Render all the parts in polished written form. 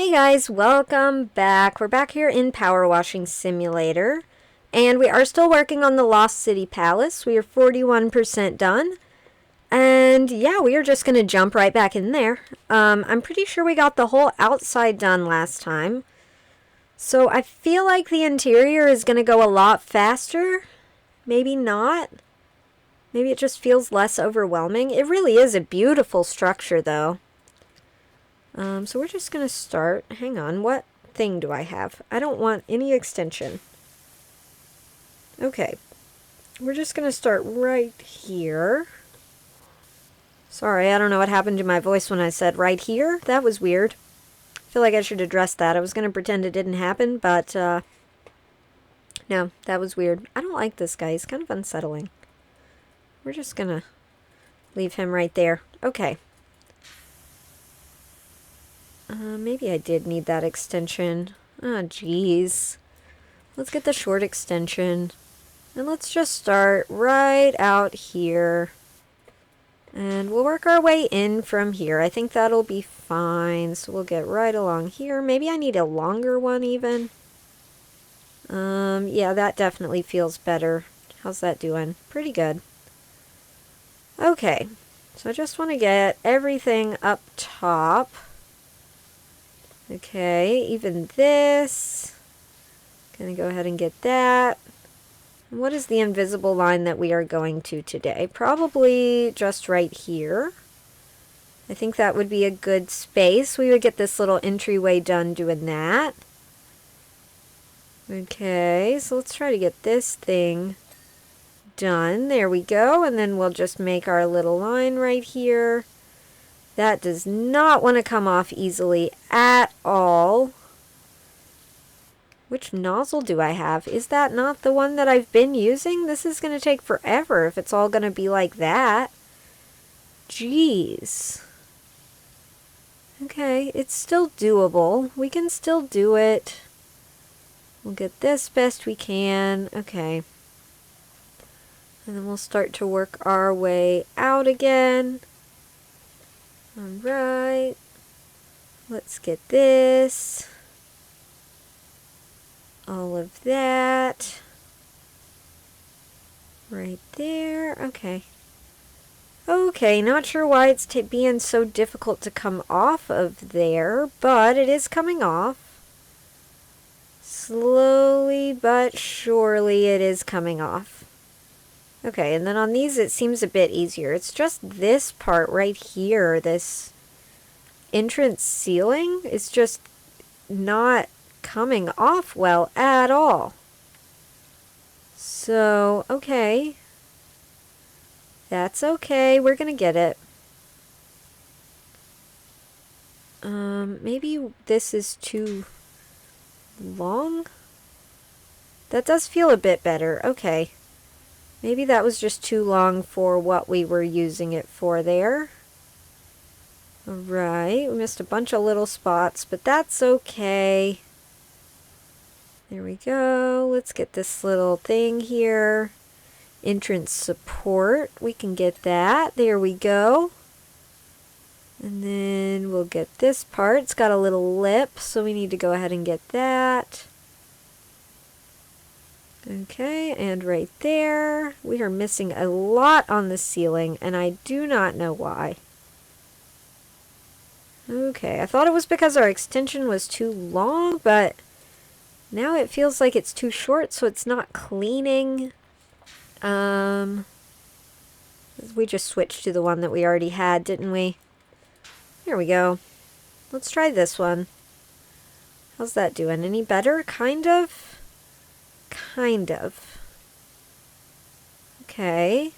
Hey guys, welcome back. We're back here in Power Washing Simulator, and we are still working on the Lost City Palace. We are 41% done, and yeah, we are just going to jump right back in there. I'm pretty sure we got the whole outside done last time, so I feel like the interior is going to go a lot faster. Maybe not. Maybe it just feels less overwhelming. It really is a beautiful structure, though. So we're just going to start. Hang on, what thing do I have? I don't want any extension. Okay, we're just going to start right here. Sorry, I don't know what happened to my voice when I said right here. That was weird. I feel like I should address that. I was going to pretend it didn't happen, but no, that was weird. I don't like this guy. He's kind of unsettling. We're just going to leave him right there. Okay. Maybe I did need that extension. Oh, geez. Let's get the short extension. And let's just start right out here. And we'll work our way in from here. I think that'll be fine. So we'll get right along here. Maybe I need a longer one even. Yeah, that definitely feels better. How's that doing? Pretty good. Okay. So I just want to get everything up top. Okay, even this. Gonna go ahead and get that. And what is the invisible line that we are going to today? Probably just right here. I think that would be a good space. We would get this little entryway done doing that. Okay, so let's try to get this thing done. There we go. And then we'll just make our little line right here. That does not want to come off easily at all. Which nozzle do I have? Is that not the one that I've been using? This is going to take forever if it's all going to be like that. Jeez. Okay, it's still doable. We can still do it. We'll get this best we can. Okay. And then we'll start to work our way out again. Alright, let's get this, all of that, right there. Okay, not sure why it's being so difficult to come off of there, but it is coming off. Slowly but surely it is coming off. Okay, and then on these it seems a bit easier. It's just this part right here, this entrance ceiling, is just not coming off well at all. So, okay. That's okay, we're gonna get it. Maybe this is too long? That does feel a bit better, okay. Maybe that was just too long for what we were using it for there. Alright, we missed a bunch of little spots, but that's okay. There we go. Let's get this little thing here. Entrance support. We can get that. There we go. And then we'll get this part. It's got a little lip, so we need to go ahead and get that. Okay, and right there, we are missing a lot on the ceiling, and I do not know why. Okay, I thought it was because our extension was too long, but now it feels like it's too short, so it's not cleaning. We just switched to the one that we already had, didn't we? Here we go. Let's try this one. How's that doing? Any better? Kind of? Kind of. Okay.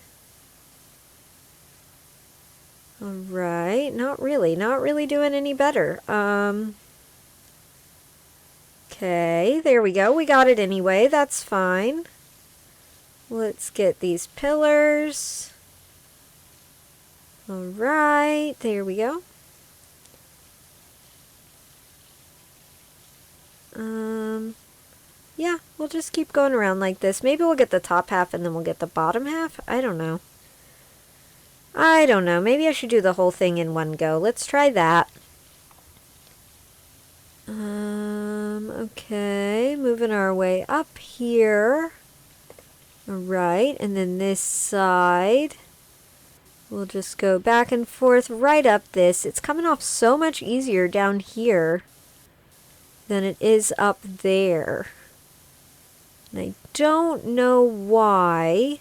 Alright, not really doing any better. Okay, there we go. We got it anyway, that's fine. Let's get these pillars. Alright, there we go. Yeah, we'll just keep going around like this. Maybe we'll get the top half and then we'll get the bottom half. I don't know. Maybe I should do the whole thing in one go. Let's try that. Okay, moving our way up here. Alright, and then this side. We'll just go back and forth right up this. It's coming off so much easier down here than it is up there. And I don't know why,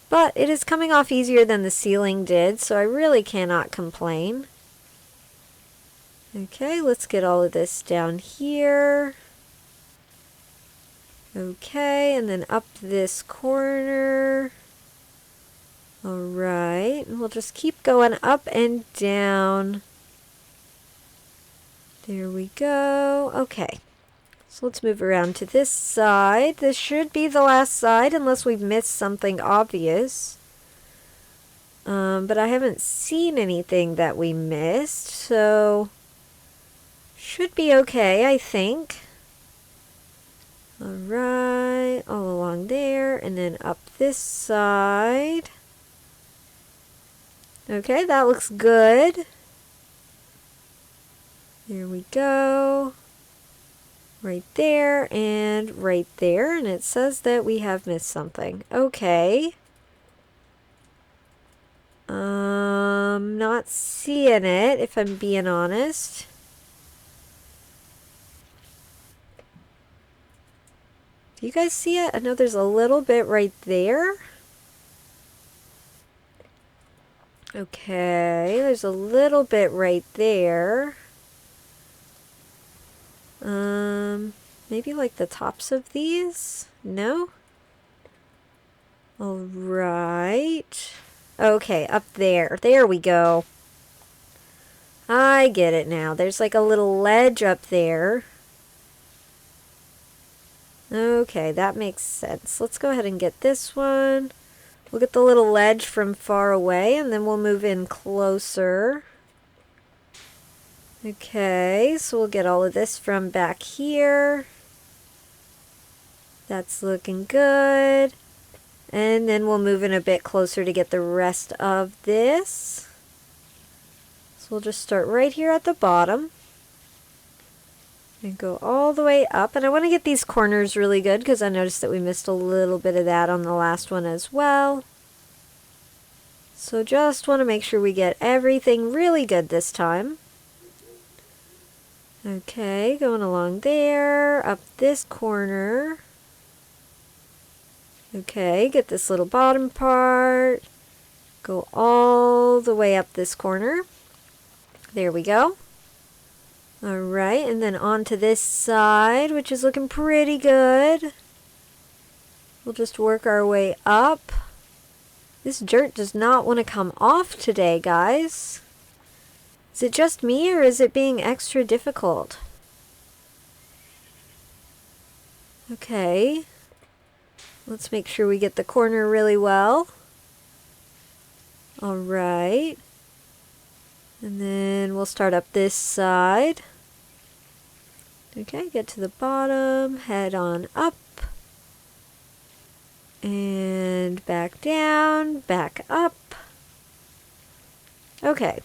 but it is coming off easier than the ceiling did, so I really cannot complain. Okay, let's get all of this down here. Okay, and then up this corner. Alright, and we'll just keep going up and down. There we go. Okay, so let's move around to this side. This should be the last side unless we've missed something obvious. But I haven't seen anything that we missed, so should be okay, I think. Alright, all along there, and then up this side. Okay, that looks good. There we go. Right there and right there, and it says that we have missed something. Okay. Not seeing it, if I'm being honest. Do you guys see it? I know there's a little bit right there. Okay, there's a little bit right there. Maybe like the tops of these? No? Alright. Okay, up there. There we go. I get it now. There's like a little ledge up there. Okay, that makes sense. Let's go ahead and get this one. We'll get the little ledge from far away, and then we'll move in closer. Okay, so we'll get all of this from back here. That's looking good. And then we'll move in a bit closer to get the rest of this. So we'll just start right here at the bottom. And go all the way up. And I want to get these corners really good because I noticed that we missed a little bit of that on the last one as well. So just want to make sure we get everything really good this time. Okay, going along there, up this corner. Okay, get this little bottom part. Go all the way up this corner. There we go. Alright, and then onto this side, which is looking pretty good. We'll just work our way up. This dirt does not want to come off today, guys. Is it just me, or is it being extra difficult? Okay. Let's make sure we get the corner really well. Alright. And then we'll start up this side. Okay, get to the bottom, head on up. And back down, back up. Okay.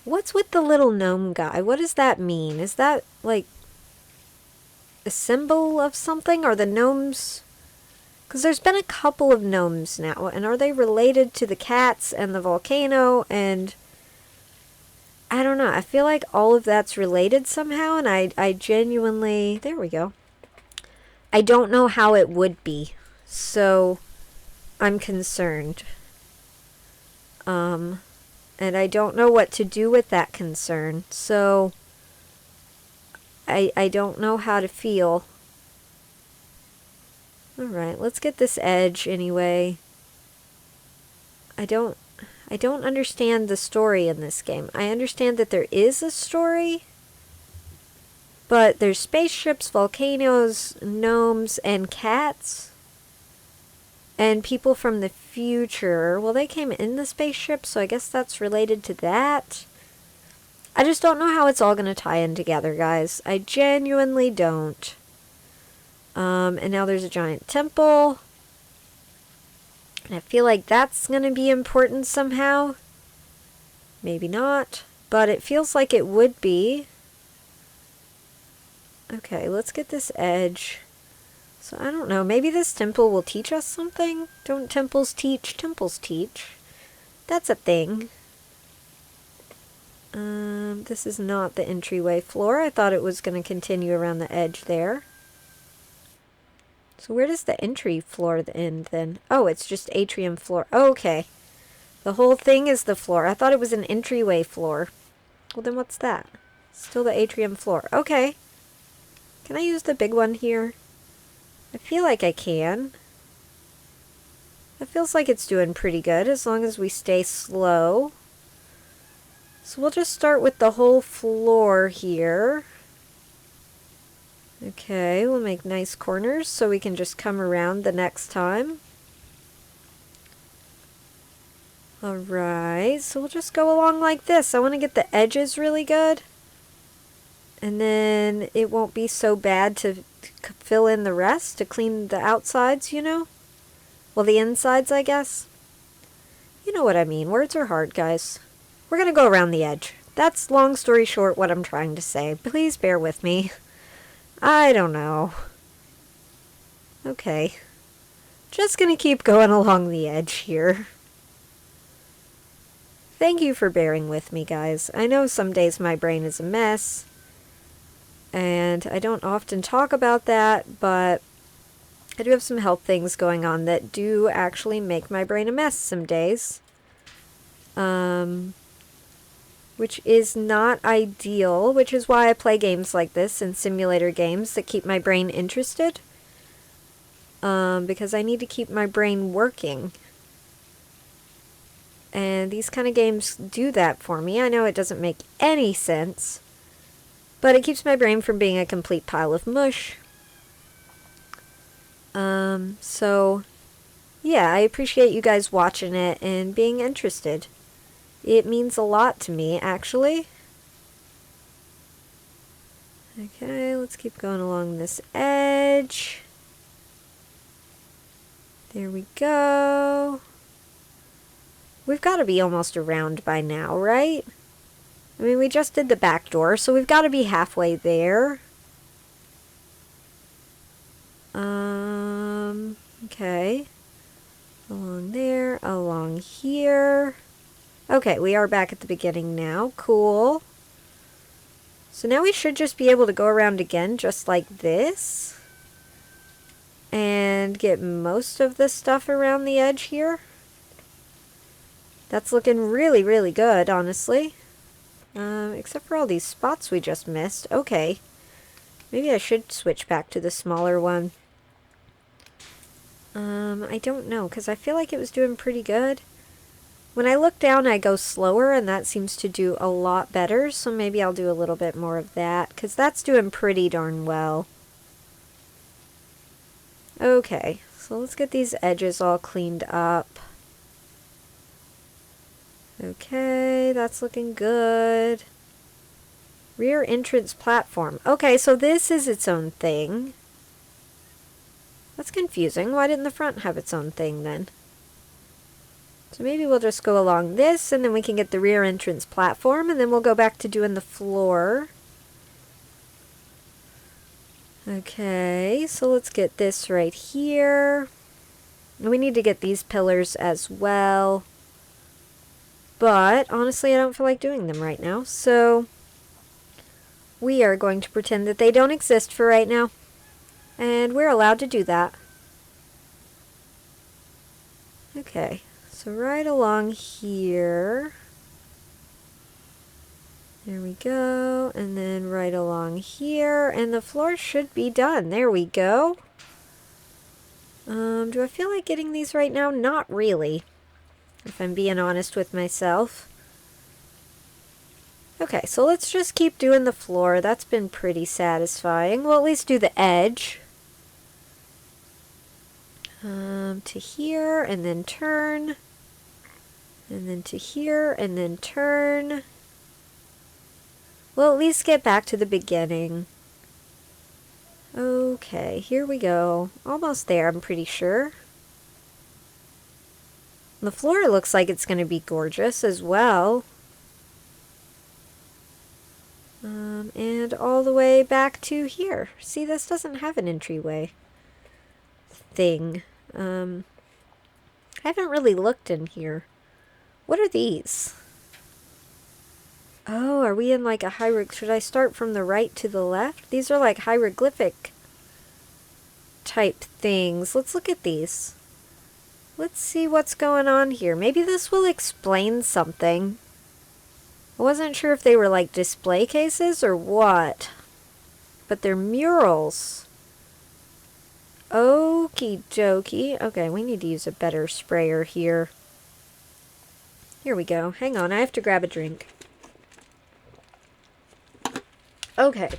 What's with the little gnome guy? What does that mean? Is that, like, a symbol of something? Are the gnomes... Because there's been a couple of gnomes now, and are they related to the cats and the volcano? And I don't know. I feel like all of that's related somehow, and I genuinely... There we go. I don't know how it would be, so I'm concerned. And I don't know what to do with that concern, so I don't know how to feel. Alright, let's get this edge anyway. I don't understand the story in this game. I understand that there is a story, but there's spaceships, volcanoes, gnomes, and cats. And people from the future. Well, they came in the spaceship, so I guess that's related to that. I just don't know how it's all going to tie in together, guys. I genuinely don't. And now there's a giant temple. And I feel like that's going to be important somehow. Maybe not. But it feels like it would be. Okay, let's get this edge. So I don't know, maybe this temple will teach us something? Don't temples teach? Temples teach. That's a thing. This is not the entryway floor. I thought it was going to continue around the edge there. So where does the entry floor end then? Oh, it's just atrium floor. Oh, okay. The whole thing is the floor. I thought it was an entryway floor. Well, then what's that? Still the atrium floor. Okay. Can I use the big one here? I feel like I can. It feels like it's doing pretty good as long as we stay slow. So we'll just start with the whole floor here. Okay, we'll make nice corners so we can just come around the next time. Alright, so we'll just go along like this. I want to get the edges really good. And then it won't be so bad to fill in the rest, to clean the outsides, you know? Well, the insides, I guess. You know what I mean. Words are hard, guys. We're going to go around the edge. That's, long story short, what I'm trying to say. Please bear with me. I don't know. Okay. Just going to keep going along the edge here. Thank you for bearing with me, guys. I know some days my brain is a mess. And I don't often talk about that, but I do have some health things going on that do actually make my brain a mess some days. Which is not ideal, which is why I play games like this and simulator games that keep my brain interested. Because I need to keep my brain working. And these kind of games do that for me. I know it doesn't make any sense, but it keeps my brain from being a complete pile of mush. So, yeah, I appreciate you guys watching it and being interested. It means a lot to me, actually. Okay, let's keep going along this edge. There we go. We've got to be almost around by now, right? I mean, we just did the back door, so we've got to be halfway there. Okay. Along there, along here. Okay, we are back at the beginning now. Cool. So now we should just be able to go around again, just like this. And get most of the stuff around the edge here. That's looking really, really good, honestly. Except for all these spots we just missed. Okay. Maybe I should switch back to the smaller one. I don't know, because I feel like it was doing pretty good. When I look down, I go slower, and that seems to do a lot better, so maybe I'll do a little bit more of that, because that's doing pretty darn well. Okay, so let's get these edges all cleaned up. Okay, that's looking good. Rear entrance platform. Okay, so this is its own thing. That's confusing. Why didn't the front have its own thing then? So maybe we'll just go along this, and then we can get the rear entrance platform, and then we'll go back to doing the floor. Okay, so let's get this right here. We need to get these pillars as well. But, honestly, I don't feel like doing them right now, so we are going to pretend that they don't exist for right now. And we're allowed to do that. Okay, so right along here. There we go. And then right along here. And the floor should be done. There we go. Do I feel like getting these right now? Not really, if I'm being honest with myself. Okay, so let's just keep doing the floor. That's been pretty satisfying. We'll at least do the edge. To here, and then turn. And then to here, and then turn. We'll at least get back to the beginning. Okay, here we go. Almost there, I'm pretty sure. The floor looks like it's going to be gorgeous as well. And all the way back to here. See, this doesn't have an entryway thing. I haven't really looked in here. What are these? Oh, are we in like a hieroglyph? Should I start from the right to the left? These are like hieroglyphic type things. Let's look at these. Let's see what's going on here. Maybe this will explain something. I wasn't sure if they were like display cases or what. But they're murals. Okie dokie. Okay, we need to use a better sprayer here. Here we go. Hang on, I have to grab a drink. Okay.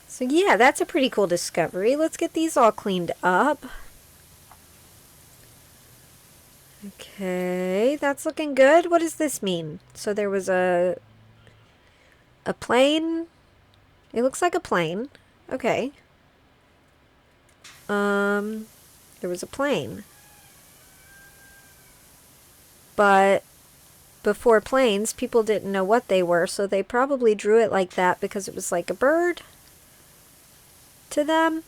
So yeah, that's a pretty cool discovery. Let's get these all cleaned up. Okay, that's looking good. What does this mean? So there was a plane. It looks like a plane. Okay. There was a plane. But before planes, people didn't know what they were, so they probably drew it like that because it was like a bird to them.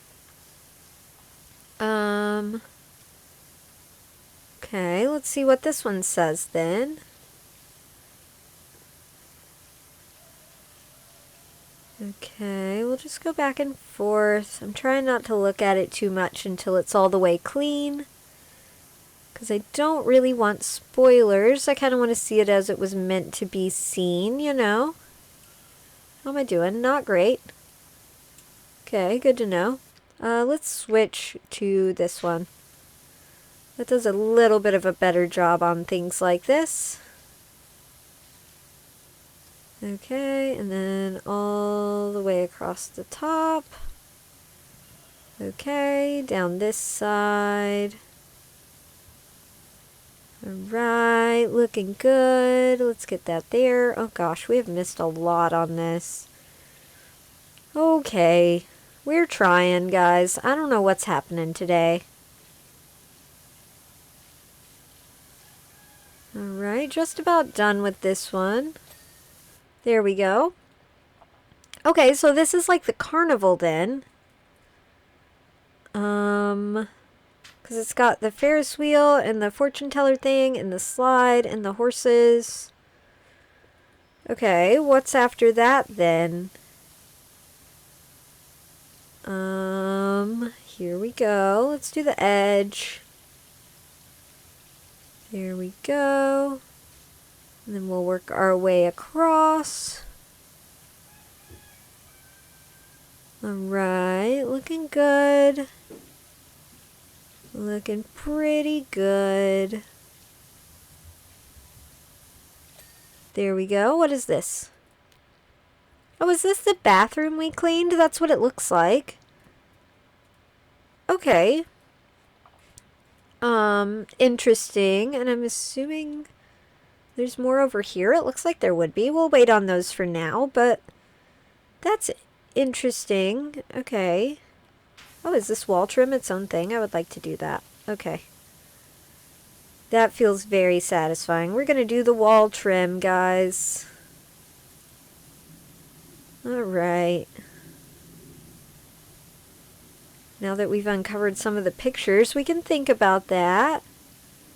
Okay, let's see what this one says then. Okay, we'll just go back and forth. I'm trying not to look at it too much until it's all the way clean, because I don't really want spoilers. I kind of want to see it as it was meant to be seen, you know? How am I doing? Not great. Okay, good to know. Let's switch to this one. That does a little bit of a better job on things like this. Okay, and then all the way across the top. Okay, down this side. Alright, looking good. Let's get that there. Oh gosh, we have missed a lot on this. Okay, we're trying, guys. I don't know what's happening today. Alright, just about done with this one. There we go. Okay, so this is like the carnival then. Because it's got the Ferris wheel and the fortune teller thing and the slide and the horses. Okay, what's after that then? Here we go. Let's do the edge. There we go. And then we'll work our way across. Alright, looking good. Looking pretty good. There we go. What is this? Oh, is this the bathroom we cleaned? That's what it looks like. Okay. Interesting. And I'm assuming there's more over here. It looks like there would be. We'll wait on those for now, but that's interesting. Okay. Oh, is this wall trim its own thing? I would like to do that. Okay. That feels very satisfying. We're going to do the wall trim, guys. Alright. Now that we've uncovered some of the pictures, we can think about that.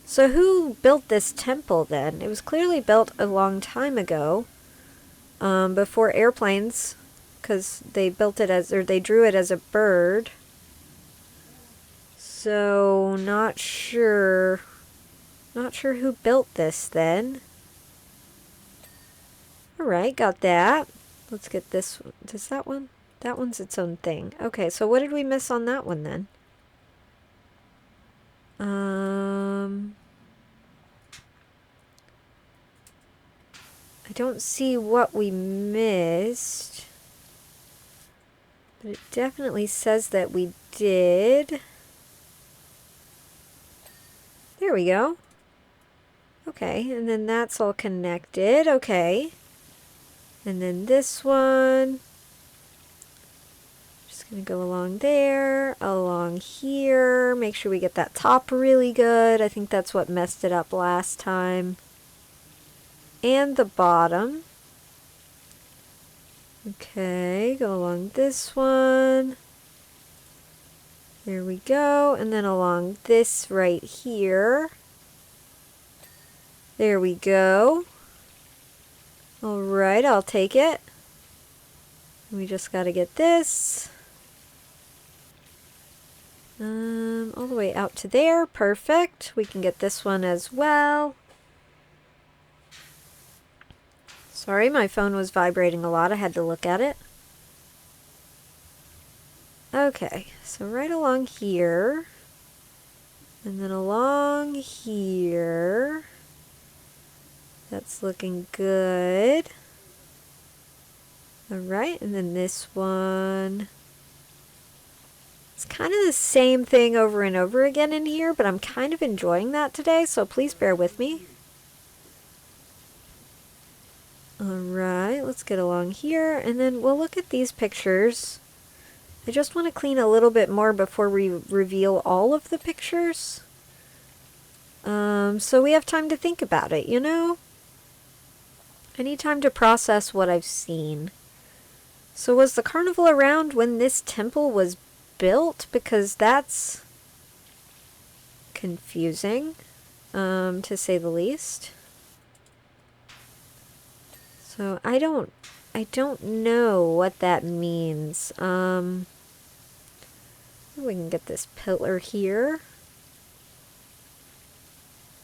So who built this temple then? It was clearly built a long time ago. Before airplanes. Because they built it as, or they drew it as a bird. So, not sure. Not sure who built this then. Alright, got that. Let's get this one. Does that one? That one's its own thing. Okay, so what did we miss on that one then? I don't see what we missed. But it definitely says that we did. There we go. Okay, and then that's all connected. Okay. And then this one. Just going to go along there, along here. Make sure we get that top really good. I think that's what messed it up last time. And the bottom. Okay, go along this one. There we go. And then along this right here. There we go. All right, I'll take it. We just got to get this. All the way out to there. Perfect. We can get this one as well. Sorry, my phone was vibrating a lot. I had to look at it. Okay, so right along here. And then along here. That's looking good. Alright, and then this one. It's kind of the same thing over and over again in here, but I'm kind of enjoying that today, so please bear with me. Alright, let's get along here, and then we'll look at these pictures. I just want to clean a little bit more before we reveal all of the pictures. So we have time to think about it, you know? I need time to process what I've seen. So was the carnival around when this temple was built? Because that's confusing, to say the least. So I don't know what that means. We can get this pillar here.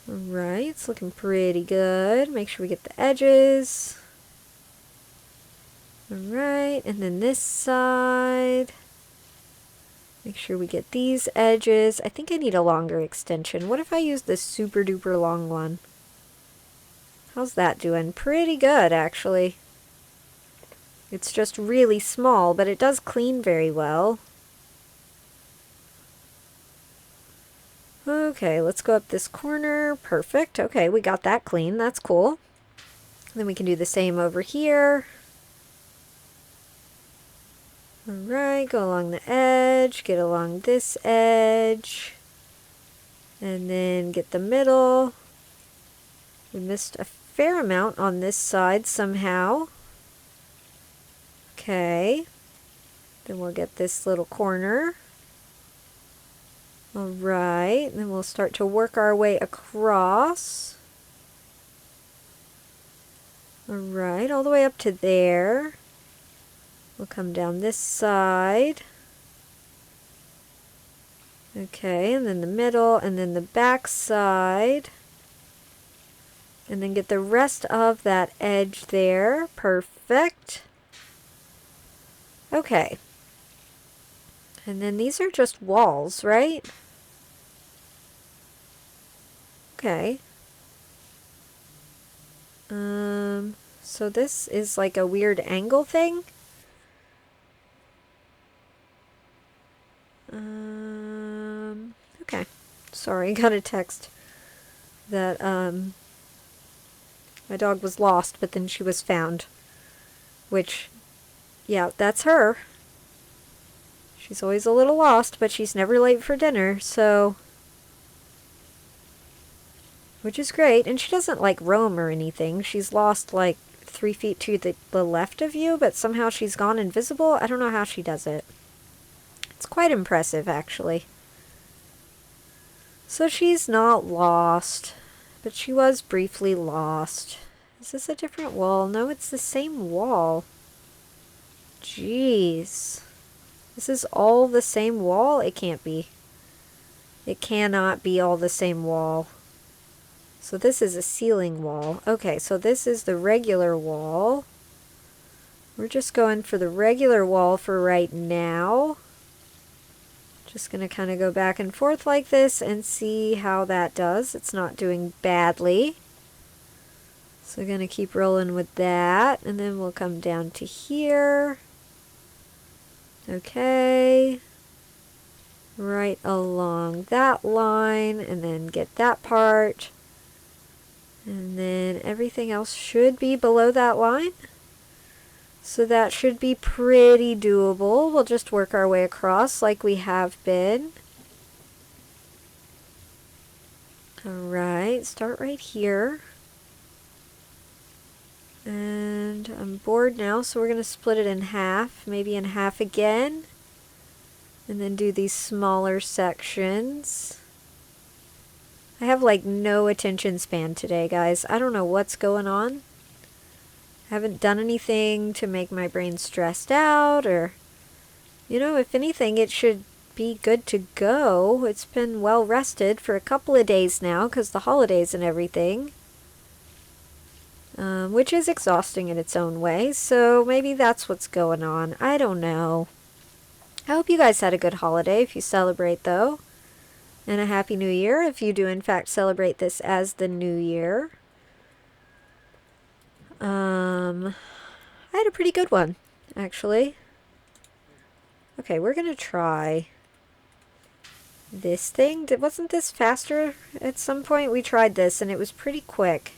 Alright, it's looking pretty good. Make sure we get the edges. Alright, and then this side. Make sure we get these edges. I think I need a longer extension. What if I use this super duper long one? How's that doing? Pretty good, actually. It's just really small, but it does clean very well. Okay, let's go up this corner. Perfect. Okay, we got that clean. That's cool. Then we can do the same over here. Alright, go along the edge, get along this edge, and then get the middle. We missed a fair amount on this side somehow. Okay, then we'll get this little corner. Alright, then we'll start to work our way across. Alright, all the way up to there. We'll come down this side. Okay, and then the middle, and then the back side. And then get the rest of that edge there. Perfect. Okay. And then these are just walls, right? Okay. So this is like a weird angle thing. Okay. Sorry, got a text that my dog was lost, but then she was found. Which, yeah, that's her. She's always a little lost, but she's never late for dinner, so... Which is great, and she doesn't, like, roam or anything. She's lost, like, 3 feet to the left of you, but somehow she's gone invisible. I don't know how she does it. It's quite impressive, actually. So she's not lost, but she was briefly lost. Is this a different wall? No, it's the same wall. Jeez. This is all the same wall? It can't be. It cannot be all the same wall. So this is a ceiling wall. Okay, so this is the regular wall. We're just going for the regular wall for right now. Just going to kind of go back and forth like this and see how that does. It's not doing badly. So we're going to keep rolling with that. And then we'll come down to here. Okay. Right along that line. And then get that part. And then everything else should be below that line. So that should be pretty doable. We'll just work our way across like we have been. Alright, start right here. And And I'm bored now, so we're going to split it in half, maybe in half again. And then do these smaller sections. I have like no attention span today, guys. I don't know what's going on. I haven't done anything to make my brain stressed out, or, you know, if anything, it should be good to go. It's been well rested for a couple of days now because the holidays and everything. Which is exhausting in its own way, so maybe that's what's going on. I don't know. I hope you guys had a good holiday if you celebrate, though. And a Happy New Year if you do, in fact, celebrate this as the New Year. I had a pretty good one, actually. Okay, we're going to try this thing. Wasn't this faster at some point? We tried this, and it was pretty quick.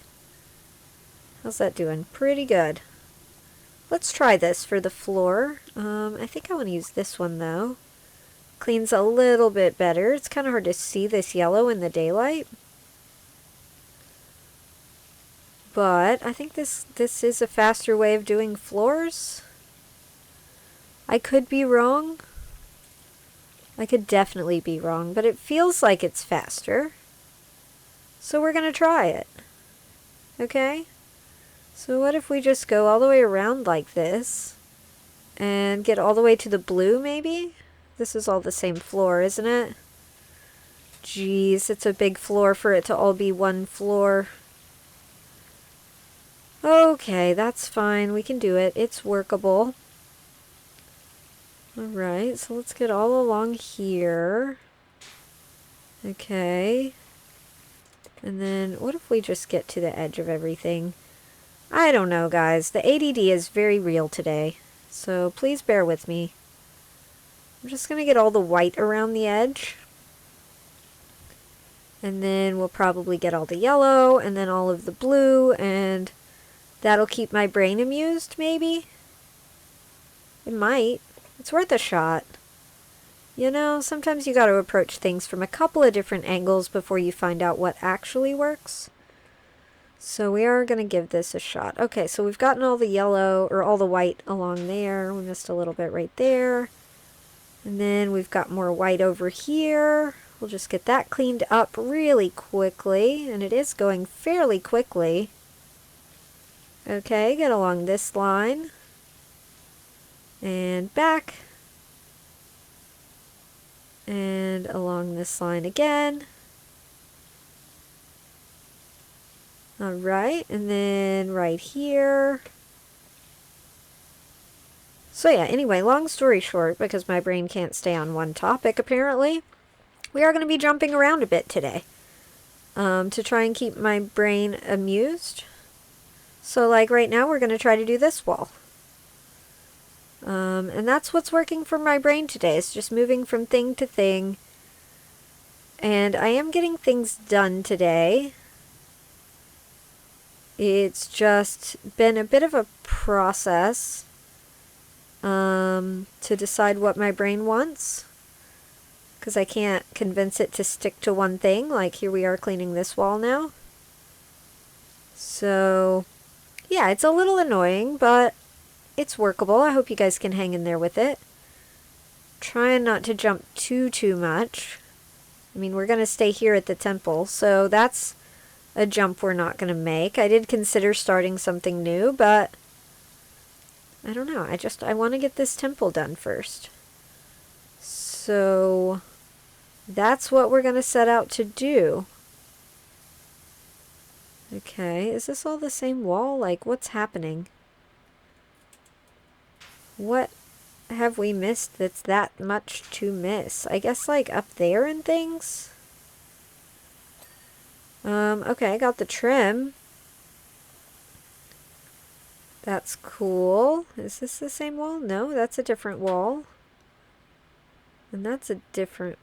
How's that doing? Pretty good. Let's try this for the floor. I think I want to use this one, though. Cleans a little bit better. It's kind of hard to see this yellow in the daylight. But I think this is a faster way of doing floors. I could be wrong. I could definitely be wrong, but it feels like it's faster. So we're going to try it. Okay? So what if we just go all the way around like this and get all the way to the blue, maybe? This is all the same floor, isn't it? Jeez, it's a big floor for it to all be one floor. Okay, that's fine. We can do it. It's workable. Alright, so let's get all along here. Okay. And then what if we just get to the edge of everything? I don't know, guys. The ADD is very real today, so please bear with me. I'm just going to get all the white around the edge. And then we'll probably get all the yellow, and then all of the blue, and that'll keep my brain amused, maybe? It might. It's worth a shot. You know, sometimes you got to approach things from a couple of different angles before you find out what actually works. So we are going to give this a shot. Okay, so we've gotten all the yellow, or all the white along there. We missed a little bit right there. And then we've got more white over here. We'll just get that cleaned up really quickly. And it is going fairly quickly. Okay, get along this line. And back. And along this line again. Alright, and then right here. So yeah, anyway, long story short, because my brain can't stay on one topic apparently, we are going to be jumping around a bit today to try and keep my brain amused. So like right now we're going to try to do this wall. And that's what's working for my brain today. It's just moving from thing to thing. And I am getting things done today. It's just been a bit of a process to decide what my brain wants. Because I can't convince it to stick to one thing. Like here we are cleaning this wall now. So yeah, it's a little annoying, but it's workable. I hope you guys can hang in there with it. Trying not to jump too much. I mean, we're going to stay here at the temple, so that's a jump we're not going to make. I did consider starting something new, but I don't know. I want to get this temple done first. So that's what we're going to set out to do. Okay, is this all the same wall? Like, what's happening? What have we missed that's that much to miss? I guess like up there and things? Okay, I got the trim. That's cool. Is this the same wall? No, that's a different wall. And that's a different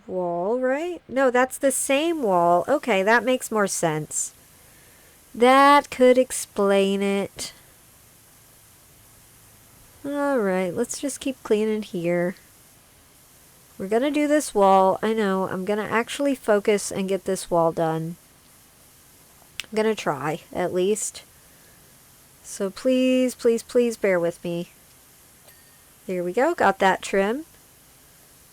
wall, right? No, that's the same wall. Okay, that makes more sense. That could explain it. Alright, let's just keep cleaning here. We're gonna do this wall. I know, I'm gonna actually focus and get this wall done. I'm gonna try, at least. So please, please, please bear with me. There we go, got that trim.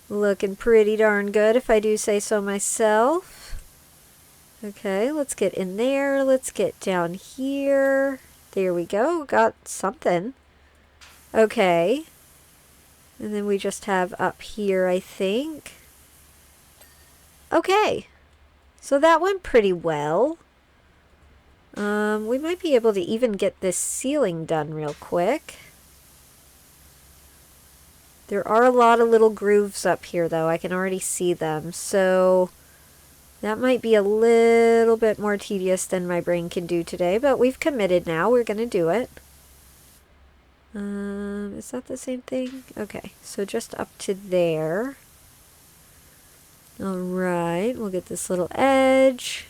Looking pretty darn good if I do say so myself. Okay, let's get in there. Let's get down here. There we go, got something. Okay. And then we just have up here, I think. Okay. So that went pretty well. We might be able to even get this ceiling done real quick. There are a lot of little grooves up here, though. I can already see them. So that might be a little bit more tedious than my brain can do today. But we've committed now. We're going to do it. Is that the same thing? Okay, so just up to there. Alright, we'll get this little edge.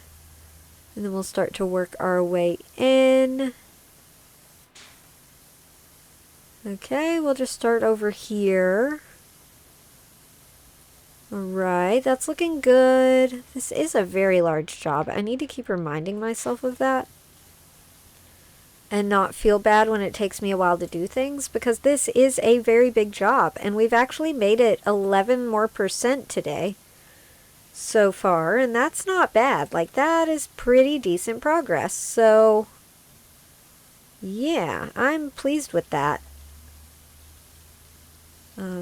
And then we'll start to work our way in. Okay, we'll just start over here. Alright, that's looking good. This is a very large job. I need to keep reminding myself of that. And not feel bad when it takes me a while to do things, because this is a very big job. And we've actually made it 11% more today so far, and that's not bad. Like, that is pretty decent progress. So yeah, I'm pleased with that.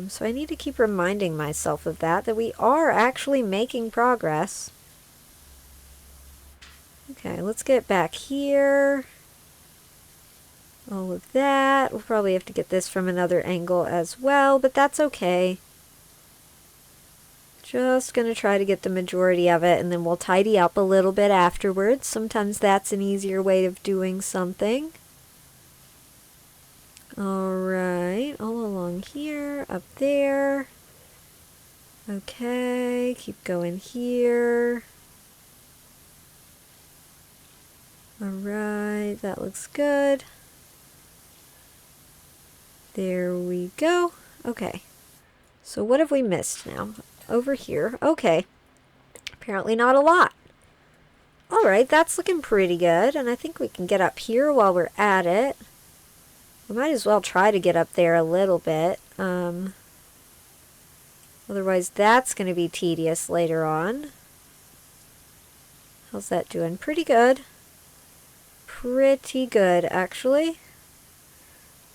So I need to keep reminding myself of that we are actually making progress. Okay, let's get back here. All of that. We'll probably have to get this from another angle as well, but that's okay. Just going to try to get the majority of it, and then we'll tidy up a little bit afterwards. Sometimes that's an easier way of doing something. Alright, all along here, up there. Okay, keep going here. Alright, that looks good. There we go. Okay, so what have we missed now? Over here. Okay. Apparently not a lot. Alright, that's looking pretty good. And I think we can get up here while we're at it. We might as well try to get up there a little bit. Otherwise, that's going to be tedious later on. How's that doing? Pretty good. Pretty good, actually.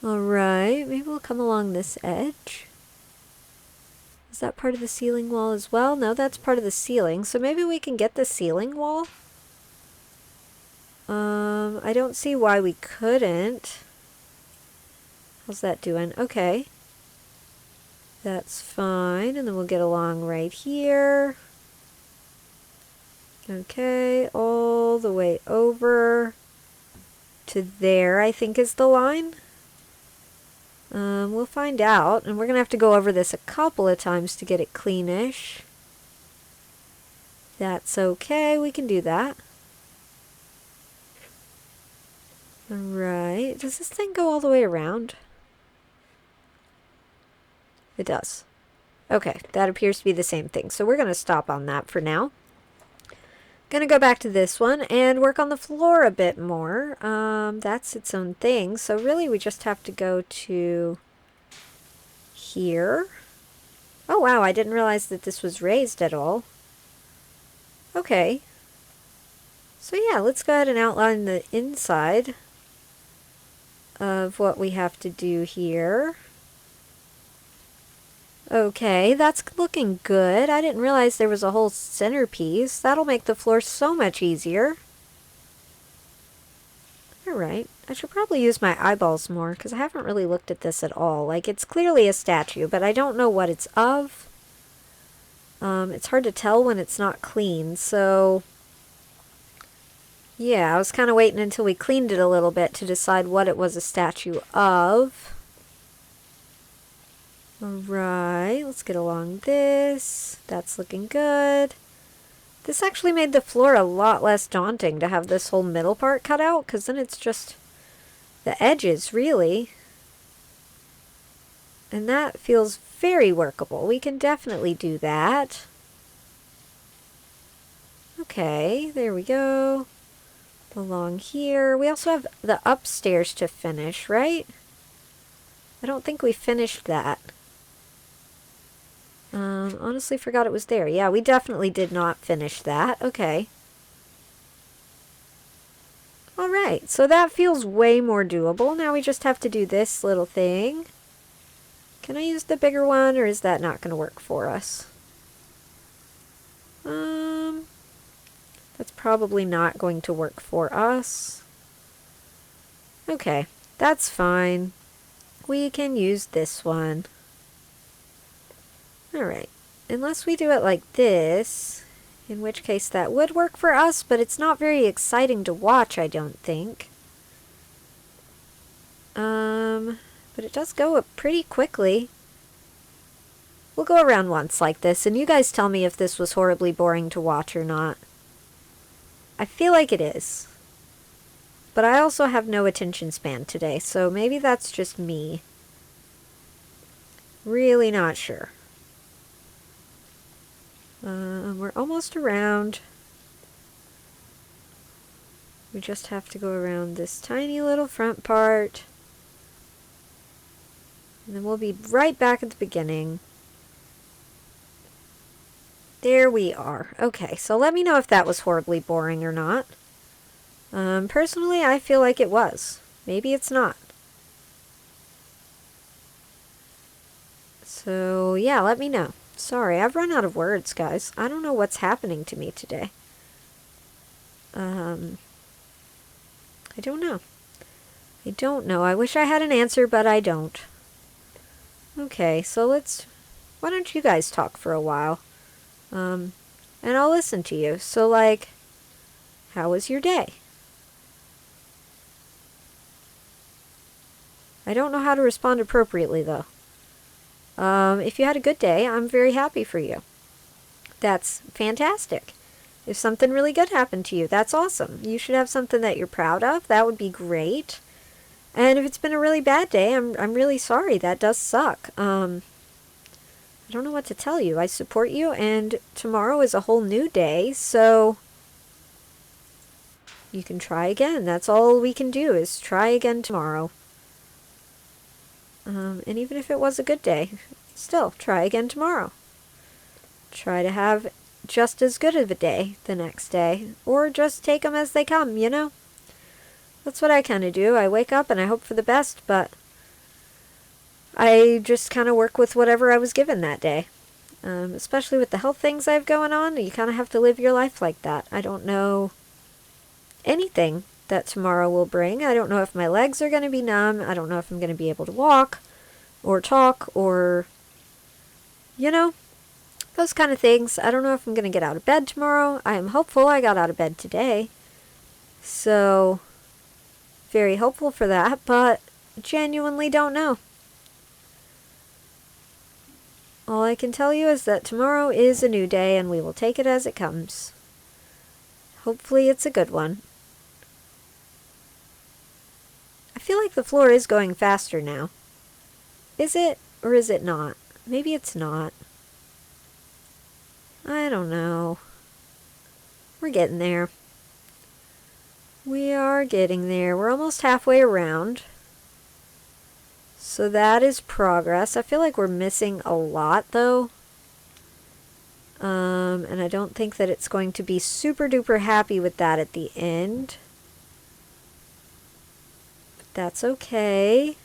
Alright, maybe we'll come along this edge. Is that part of the ceiling wall as well? No, that's part of the ceiling. So maybe we can get the ceiling wall? I don't see why we couldn't. How's that doing? Okay. That's fine. And then we'll get along right here. Okay, all the way over to there, I think is the line. We'll find out, and we're going to have to go over this a couple of times to get it cleanish. That's okay, we can do that. Alright, does this thing go all the way around? It does. Okay, that appears to be the same thing, so we're going to stop on that for now. Gonna go back to this one and work on the floor a bit more. That's its own thing, so really we just have to go to here. Oh wow, I didn't realize that this was raised at all. Okay. So yeah, let's go ahead and outline the inside of what we have to do here. Okay, that's looking good. I didn't realize there was a whole centerpiece. That'll make the floor so much easier. Alright, I should probably use my eyeballs more, because I haven't really looked at this at all. Like, it's clearly a statue, but I don't know what it's of. It's hard to tell when it's not clean, so yeah, I was kind of waiting until we cleaned it a little bit to decide what it was a statue of. Alright, let's get along this. That's looking good. This actually made the floor a lot less daunting to have this whole middle part cut out, because then it's just the edges, really. And that feels very workable. We can definitely do that. Okay, there we go. along here. We also have the upstairs to finish, right? I don't think we finished that. Honestly forgot it was there. Yeah, we definitely did not finish that. Okay. Alright, so that feels way more doable. Now we just have to do this little thing. Can I use the bigger one, or is that not going to work for us? That's probably not going to work for us. Okay, that's fine. We can use this one. Alright, unless we do it like this, in which case that would work for us, but it's not very exciting to watch, I don't think. But it does go up pretty quickly. We'll go around once like this, and you guys tell me if this was horribly boring to watch or not. I feel like it is. But I also have no attention span today, so maybe that's just me. Really not sure. We're almost around. We just have to go around this tiny little front part. And then we'll be right back at the beginning. There we are. Okay, so let me know if that was horribly boring or not. Personally, I feel like it was. Maybe it's not. So, yeah, let me know. Sorry, I've run out of words, guys. I don't know what's happening to me today. I don't know. I don't know. I wish I had an answer, but I don't. Okay, so why don't you guys talk for a while? And I'll listen to you. So, like, how was your day? I don't know how to respond appropriately, though. If you had a good day, I'm very happy for you. That's fantastic. If something really good happened to you, that's awesome. You should have something that you're proud of. That would be great. And if it's been a really bad day, I'm really sorry. That does suck. I don't know what to tell you. I support you, and tomorrow is a whole new day, so you can try again. That's all we can do, is try again tomorrow. And even if it was a good day, still, try again tomorrow. Try to have just as good of a day the next day, or just take them as they come, you know? That's what I kind of do. I wake up and I hope for the best, but I just kind of work with whatever I was given that day. Especially with the health things I have going on, you kind of have to live your life like that. I don't know anything that tomorrow will bring. I don't know if my legs are going to be numb. I don't know if I'm going to be able to walk or talk or, you know, those kind of things. I don't know if I'm going to get out of bed tomorrow. I am hopeful. I got out of bed today. So, very hopeful for that, but genuinely don't know. All I can tell you is that tomorrow is a new day, and we will take it as it comes. Hopefully it's a good one. I feel like the floor is going faster now. Is it, or is it not? Maybe it's not. I don't know. We're getting there. We are getting there. We're almost halfway around. So that is progress. I feel like we're missing a lot, though. And I don't think that it's going to be super duper happy with that at the end. But that's okay.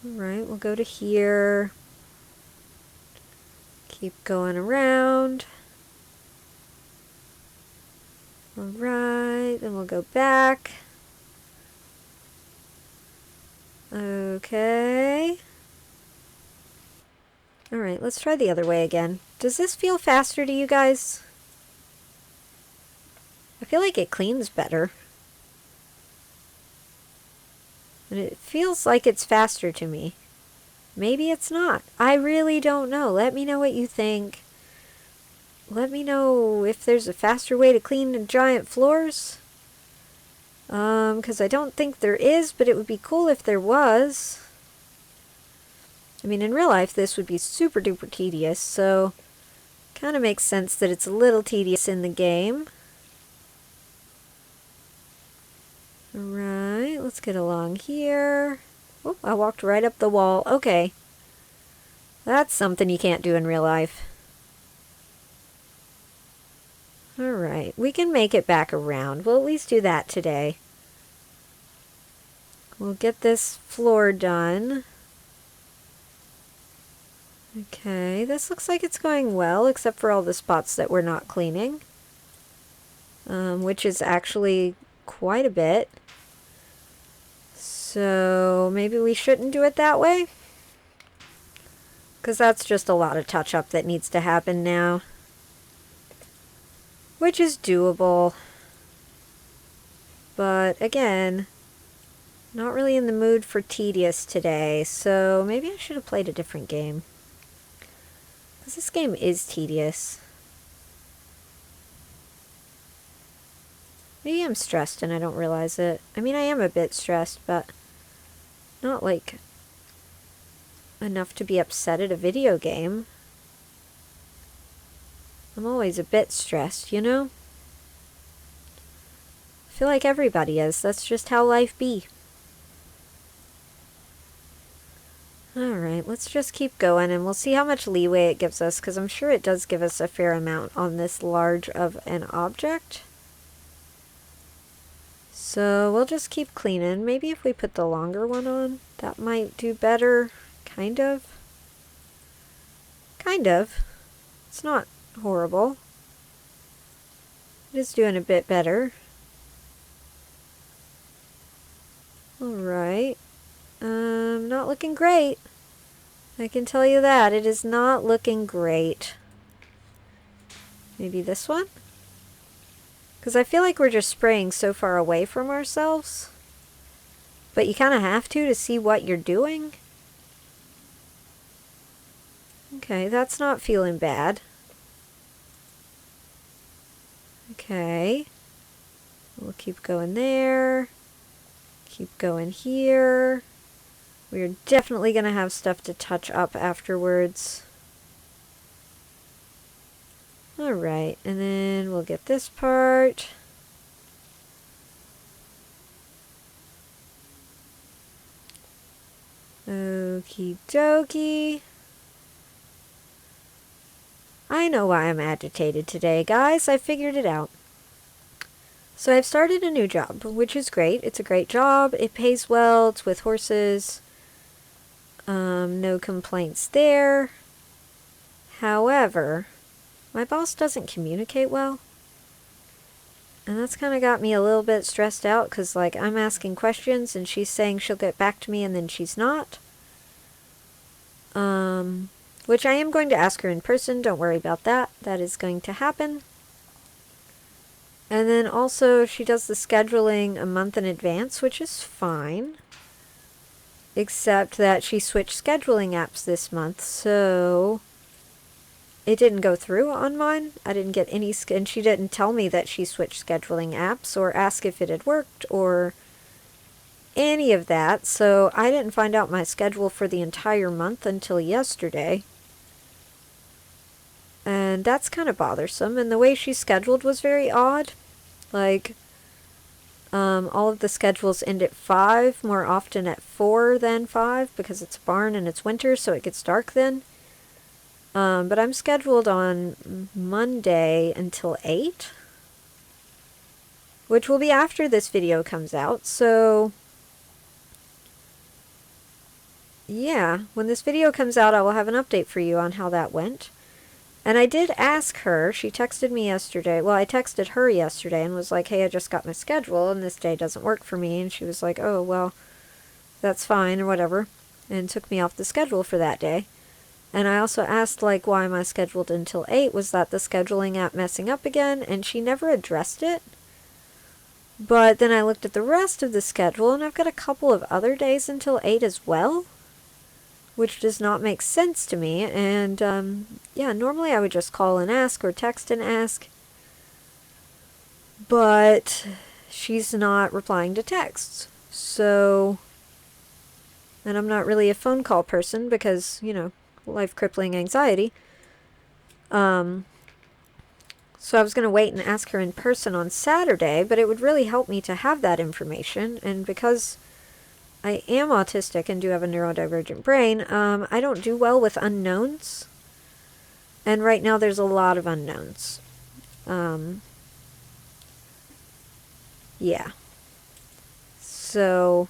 Alright, we'll go to here. Keep going around. Alright, then we'll go back. Okay. Alright, let's try the other way again. Does this feel faster to you guys? I feel like it cleans better. And it feels like it's faster to me. Maybe it's not. I really don't know. Let me know what you think. Let me know if there's a faster way to clean giant floors. Because I don't think there is, but it would be cool if there was. I mean, in real life, this would be super duper tedious, so kind of makes sense that it's a little tedious in the game. Alright, let's get along here. Oh, I walked right up the wall. Okay. That's something you can't do in real life. Alright, we can make it back around. We'll at least do that today. We'll get this floor done. Okay, this looks like it's going well, except for all the spots that we're not cleaning. Which is actually quite a bit. So maybe we shouldn't do it that way? Because that's just a lot of touch-up that needs to happen now. Which is doable. But again, not really in the mood for tedious today, so maybe I should have played a different game. Because this game is tedious. Maybe I'm stressed and I don't realize it. I mean, I am a bit stressed, but not like enough to be upset at a video game. I'm always a bit stressed, you know? I feel like everybody is. That's just how life be. Alright, let's just keep going and we'll see how much leeway it gives us, because I'm sure it does give us a fair amount on this large of an object. So we'll just keep cleaning. Maybe if we put the longer one on, that might do better. Kind of. Kind of. It's not horrible. It is doing a bit better. Alright. Not looking great. I can tell you that. It is not looking great. Maybe this one? Because I feel like we're just spraying so far away from ourselves. But you kind of have to see what you're doing. Okay, that's not feeling bad. Okay. We'll keep going there. Keep going here. We're definitely going to have stuff to touch up afterwards. Alright, and then we'll get this part. Okie dokie. I know why I'm agitated today, guys. I figured it out. So I've started a new job, which is great. It's a great job. It pays well. It's with horses. No complaints there. However, my boss doesn't communicate well. And that's kind of got me a little bit stressed out because, like, I'm asking questions and she's saying she'll get back to me and then she's not. Which I am going to ask her in person. Don't worry about that. That is going to happen. And then also she does the scheduling a month in advance, which is fine. Except that she switched scheduling apps this month, so it didn't go through on mine. I didn't get any, and she didn't tell me that she switched scheduling apps or ask if it had worked or any of that. So I didn't find out my schedule for the entire month until yesterday. And that's kind of bothersome. And the way she scheduled was very odd. Like, all of the schedules end at 5, more often at 4 than 5, because it's a barn and it's winter, so it gets dark then. But I'm scheduled on Monday until 8, which will be after this video comes out, so yeah, when this video comes out, I will have an update for you on how that went. And I did ask her, she texted me yesterday, well, I texted her yesterday and was like, hey, I just got my schedule and this day doesn't work for me. And she was like, oh, well, that's fine or whatever, and took me off the schedule for that day. And I also asked, like, why am I scheduled until 8? Was that the scheduling app messing up again? And she never addressed it. But then I looked at the rest of the schedule, and I've got a couple of other days until 8 as well, which does not make sense to me. And yeah, normally I would just call and ask or text and ask, but she's not replying to texts. So, and I'm not really a phone call person because, you know, life crippling anxiety. So I was going to wait and ask her in person on Saturday, but it would really help me to have that information. And because I am autistic and do have a neurodivergent brain, I don't do well with unknowns. And right now there's a lot of unknowns. Yeah. So,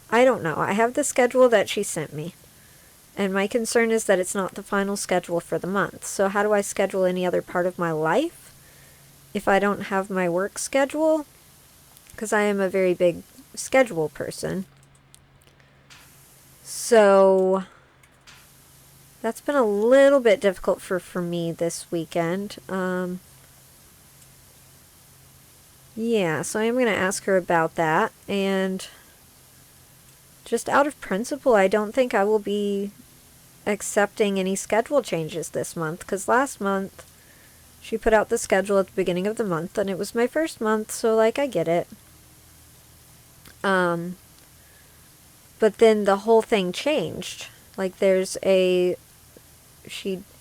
I don't know. I have the schedule that she sent me. And my concern is that it's not the final schedule for the month. So how do I schedule any other part of my life if I don't have my work schedule? Because I am a very big schedule person. So that's been a little bit difficult for me this weekend. Yeah, so I'm going to ask her about that. And just out of principle, I don't think I will be accepting any schedule changes this month, because last month she put out the schedule at the beginning of the month and it was my first month, so like I get it. But then the whole thing changed. Like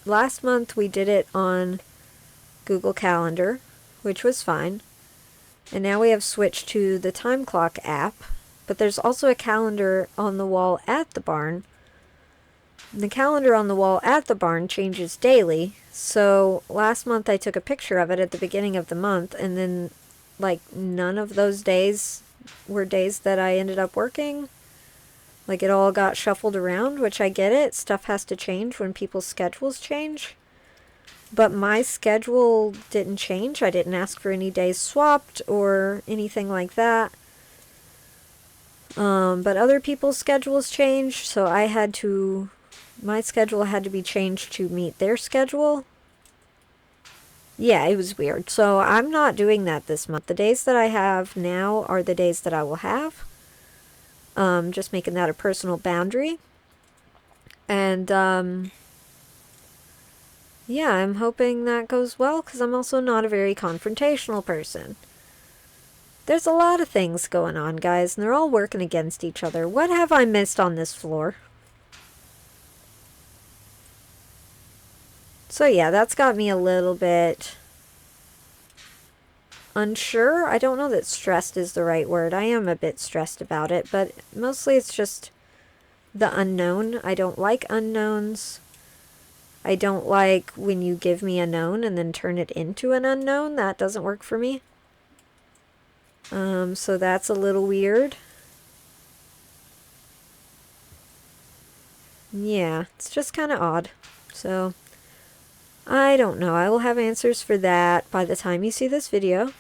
last month we did it on Google Calendar, which was fine. And now we have switched to the time clock app, but there's also a calendar on the wall at the barn. The calendar on the wall at the barn changes daily, so last month I took a picture of it at the beginning of the month, and then, like, none of those days were days that I ended up working. Like, it all got shuffled around, which I get it. Stuff has to change when people's schedules change. But my schedule didn't change. I didn't ask for any days swapped or anything like that. But other people's schedules changed, so my schedule had to be changed to meet their schedule. Yeah, it was weird. So I'm not doing that this month. The days that I have now are the days that I will have. Just making that a personal boundary. And, yeah, I'm hoping that goes well, because I'm also not a very confrontational person. There's a lot of things going on, guys, and they're all working against each other. What have I missed on this floor? So yeah, that's got me a little bit unsure. I don't know that stressed is the right word. I am a bit stressed about it, but mostly it's just the unknown. I don't like unknowns. I don't like when you give me a known and then turn it into an unknown. That doesn't work for me. So that's a little weird. Yeah, it's just kind of odd. So I don't know. I will have answers for that by the time you see this video.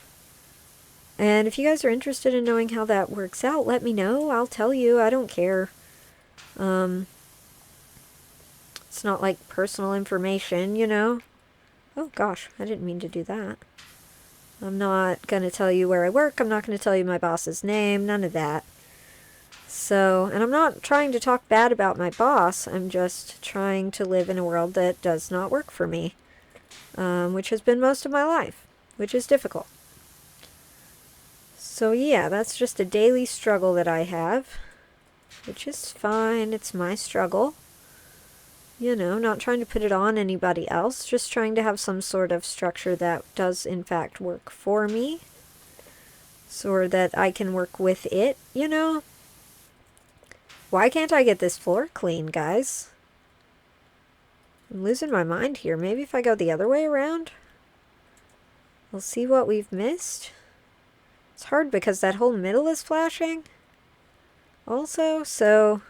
And if you guys are interested in knowing how that works out, let me know. I'll tell you. I don't care. It's not like personal information, you know. Oh gosh, I didn't mean to do that. I'm not going to tell you where I work. I'm not going to tell you my boss's name. None of that. So, and I'm not trying to talk bad about my boss. I'm just trying to live in a world that does not work for me. Which has been most of my life. Which is difficult. So yeah, that's just a daily struggle that I have. Which is fine. It's my struggle. You know, not trying to put it on anybody else. Just trying to have some sort of structure that does in fact work for me. So that I can work with it, you know. Why can't I get this floor clean, guys? I'm losing my mind here. Maybe if I go the other way around? We'll see what we've missed. It's hard because that whole middle is flashing. Also, so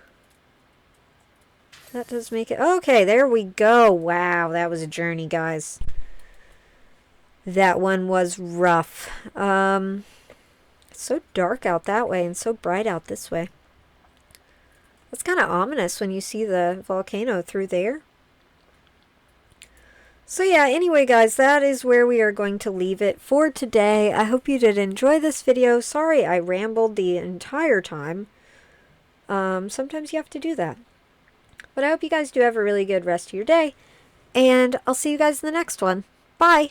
that does make it... Okay, there we go. Wow, that was a journey, guys. That one was rough. It's so dark out that way and so bright out this way. It's kind of ominous when you see the volcano through there. So yeah, anyway guys, that is where we are going to leave it for today. I hope you did enjoy this video. Sorry I rambled the entire time. Sometimes you have to do that. But I hope you guys do have a really good rest of your day. And I'll see you guys in the next one. Bye!